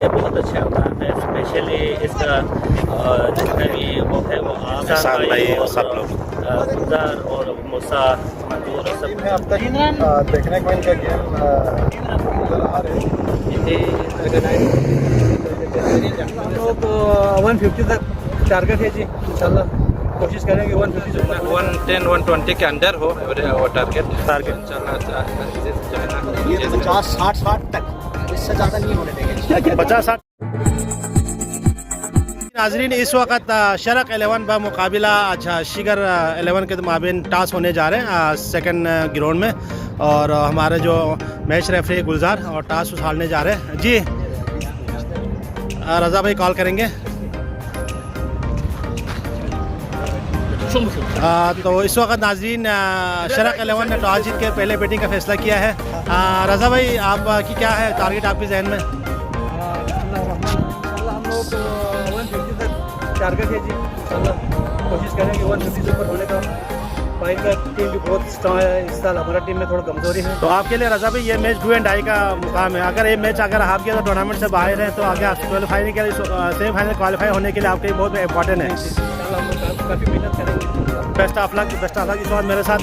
ये बहुत अच्छा होता है, स्पेशली इसका जितना भी वो है वो एहसान भाई और सब लोग गुलजार और मूसा मंजूर और सब अब तक देखने को इनका गेम नजर आ रहे हैं। हम लोग 150 तक टारगेट है जी, इंशाल्लाह कोशिश करेंगे 150 से 110-120 के अंदर हो वो टारगेट इंशाल्लाह जो है ना 50-60 तक, इससे ज़्यादा नहीं होने देंगे। 50-60। नाजरीन इस वक्त शरक 11 ब मुकाबला अच्छा शिगर 11 के माबिन टास होने जा रहे हैं सेकंड ग्राउंड में, और हमारे जो मैच रेफरी गुलजार और टास उछालने जा रहे हैं जी। रज़ा भाई कॉल करेंगे। तो इस वक्त नाजरीन शरक 11 ने टॉस जीत के पहले बैटिंग का फैसला किया है। रज़ा भाई आपकी क्या है टारगेट आपके जहन में? हम लोग 150 तक टारगेट है जी, इंशाल्लाह कोशिश करेंगे 150 से ऊपर होने का। पाइन का टीम भी बहुत स्ट्रॉन्ग है, इस साल हमारा टीम में थोड़ा कमजोरी है। तो आपके लिए रज़ा भाई ये मैच डू एंड डाई का मुकाम है। अगर ये मैच अगर हार गया तो टूर्नामेंट से बाहर है, तो आगे आपसे क्वालिफाई के लिए सेमीफाइनल क्वालिफाई होने के लिए आपके लिए बहुत इंपॉर्टेंट है। इंशाल्लाह हम लोग काफ़ी मेहनत करेंगे। Best of luck, best of luck. इस वक्त मेरे साथ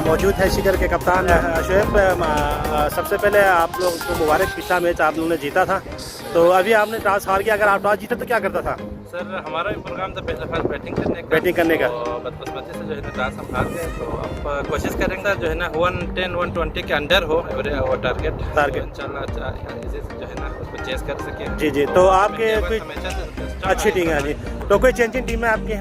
मौजूद है शिगर के कप्तान शोएब। सबसे पहले आप लोग को मुबारक, पिछला मैच आप लोगों ने जीता था, तो अभी आपने टॉस हार गया। अगर आप टॉस जीते तो क्या करता था? सर हमारा भी प्रोग्राम था पहले फर्स्ट बैटिंग करने का, तो बदकिस्मती से जो है ना टॉस हम हार गए। तो अब कोशिश करेंगे जो है ना 110-120 के अंदर हो वो टारगेट इंशाल्लाह जो है ना उसको चेस कर सके। जी जी। तो आपके कोई अच्छी टीम है जी, तो कोई चेंजिंग टीम है आपकी?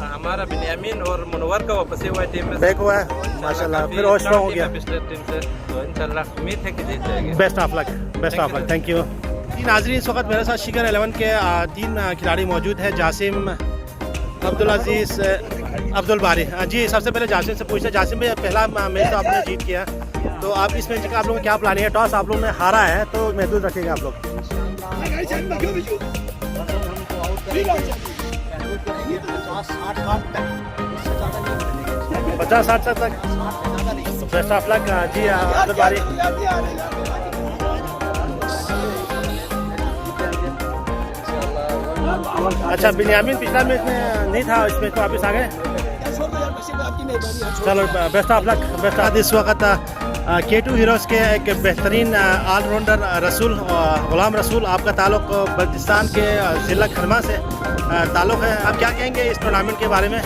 हमारा बिन्यामीन और मुनव्वर का वापसी हुआ टीम में बैक हुआ है माशाल्लाह, फिर और स्ट्रॉन्ग हो गया पिछले टीम से, तो इंशाल्लाह उम्मीद है कि जीत जाएगी। Best of luck, best of luck, thank you. नाजरीन इस वक्त मेरे साथ शिगर 11 के 3 खिलाड़ी मौजूद हैं, जासिम, अब्दुल अजीज़, अब्दुल बारी। जी सबसे पहले जासिम से पूछते हैं, जासिम भाई पहला मैच तो आपने जीत किया, तो आप इस मैच का आप लोगों को क्या प्लानिंग है? टॉस आप लोगों ने हारा है, तो महसूस रखेंगे आप लोग? 50-60 तक। बेस्ट ऑफ लक जी अब्दुल बारी। अच्छा बिन्यामीन पिछला मैच में नहीं था, इस मैच में वापस आ गए। चलो best of luck, best of. इस वक्त K2 हीरोज़ के एक बेहतरीन ऑलराउंडर रसूल, गुलाम रसूल, आपका ताल्लुक बल्तिस्तान के ज़िला खरमा से ताल्लुक है। आप क्या कहेंगे इस टूर्नामेंट के बारे में?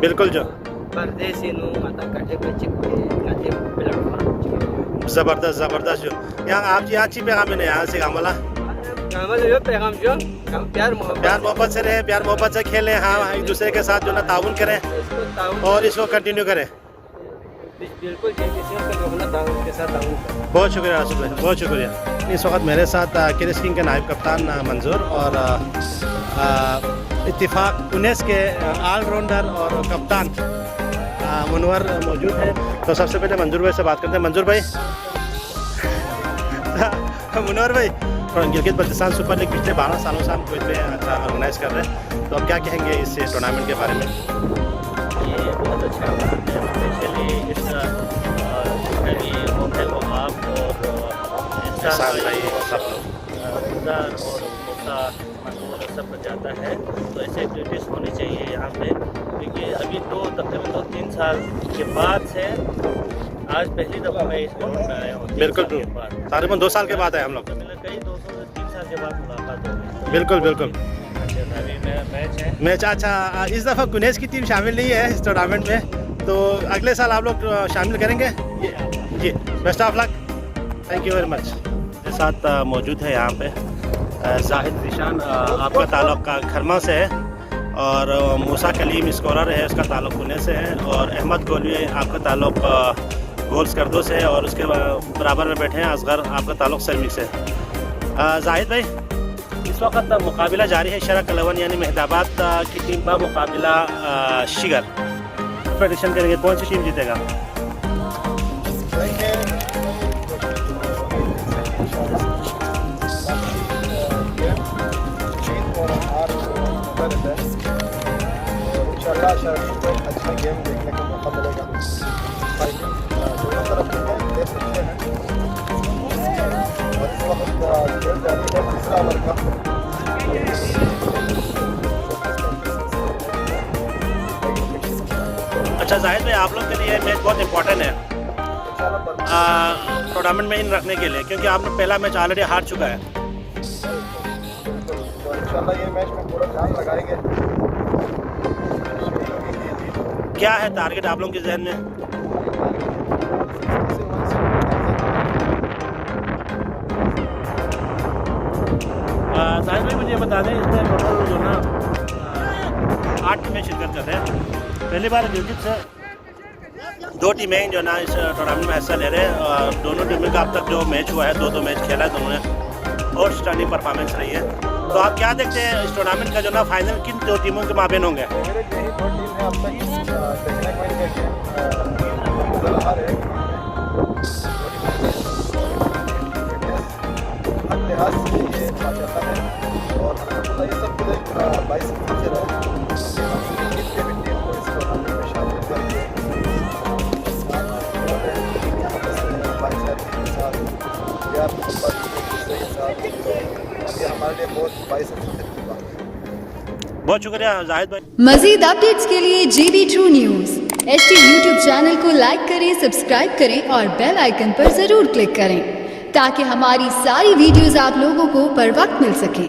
बिल्कुल जो ज़बरदस्त ज़बरदस्त जो यहाँ आप अच्छी पैगाम है यहाँ से गामला प्यार मोहब्बत से रहें, प्यार मोहब्बत से खेलें, हाँ एक दूसरे के साथ जो ना ताउन करें और इसको कंटिन्यू करें। बहुत शुक्रिया रासुल भाई, बहुत शुक्रिया। इस वक्त मेरे साथ केरेस किंग के नायब कप्तान मंजूर और इत्तिफाक 19 के ऑलराउंडर और कप्तान मुनव्वर मौजूद है। तो सबसे पहले मंजूर भाई से बात करते हैं। मंजूर भाई मुनव्वर भाई, गिलगित बल्तिस्तान सुपर लीग पिछले 12 सालों से हम कुछ में अच्छा ऑर्गेनाइज कर रहे हैं, तो अब क्या कहेंगे इस टूर्नामेंट के बारे में? ये बहुत अच्छा होता है, स्पेशली इसका जितना भी वो है वो आप और एहसान भाई सब लोग गुलजार और मूसा मंजूर सब पर जाता है। तो ऐसे एक्टिविटीज़ होनी चाहिए यहाँ पे, क्योंकि अभी तकरीबन 2-3 साल के बाद से आज पहली दफ़ा मैं इस ग्राउंड में आया हूँ। बिल्कुल तकरीबन 2 साल के बाद आए हम लोग, कई 2-3 साल के बाद मुलाकात हो गई। बिल्कुल बिल्कुल। अभी मैच है मैच अच्छा, इस दफ़ा गुनेश की टीम शामिल नहीं है इस टूर्नामेंट में, तो अगले साल आप लोग शामिल करेंगे जी। Best of luck, thank you very much. मेरे साथ मौजूद है यहाँ पे जाहिद ज़ीशान, आपका ताल्लुक खरमा से है, और मूसा कलीम स्कोरर है, उसका ताल्लुक पुणे से है, और अहमद गोलवी आपका ताल्लुक गोल्स करदो से है, और उसके बराबर में बैठे हैं असगर, आपका ताल्लुक सरमिक से है। जाहिद भाई इस वक्त मुकाबला जारी है, शरक 11 यानी महदाबाद की टीम का मुकाबला शिगर। प्रेडिक्शन करेंगे कौन सी टीम जीतेगा? खिलाड़ियों को एक अच्छा गेम देखने का मौका मिलेगा। फाइटिंग दोनों तरफ में देख सकते हैं और इस वक्त खेल जारी है तीसरा ओवर का। अच्छा जाहिद भाई, आप लोग के लिए मैच बहुत इंपॉर्टेंट है टूर्नामेंट में इन रखने के लिए, क्योंकि आपने पहला मैच ऑलरेडी हार चुका है। तो इंशाल्लाह ये मैच में पूरा ध्यान लगाएंगे। क्या है टारगेट आप लोगों के जहन में? जाहिद भाई मुझे बता दें, इसमें टोटल जो ना 8 टीमें शिरकत कर रहे हैं। पहली बार गिलगित से 2 टीमें जो ना इस टूर्नामेंट में हिस्सा ले रहे हैं। दोनों टीमों का अब तक जो मैच हुआ है 2 मैच खेला है दोनों ने, और स्टर्निंग परफॉर्मेंस रही है। तो आप क्या देखते हैं इस टूर्नामेंट का जो ना फाइनल किन 2 टीमों के माबेन होंगे? यही 2 टीम है अब तक देखने को मिलेंगे। लिहाज से ये जाता है और ये सब कुछ 22 से रहे टीम को इस टूर्नामेंट में शामिल करके हमारे लिए बहुत 22 बहुत शुक्रिया जाहिद भाई। मजीद अपडेट्स के लिए GB True News HT YouTube channel को लाइक करें, सब्सक्राइब करें और बेल आइकन पर जरूर क्लिक करें ताकि हमारी सारी वीडियोस आप लोगों को बर वक्त मिल सके।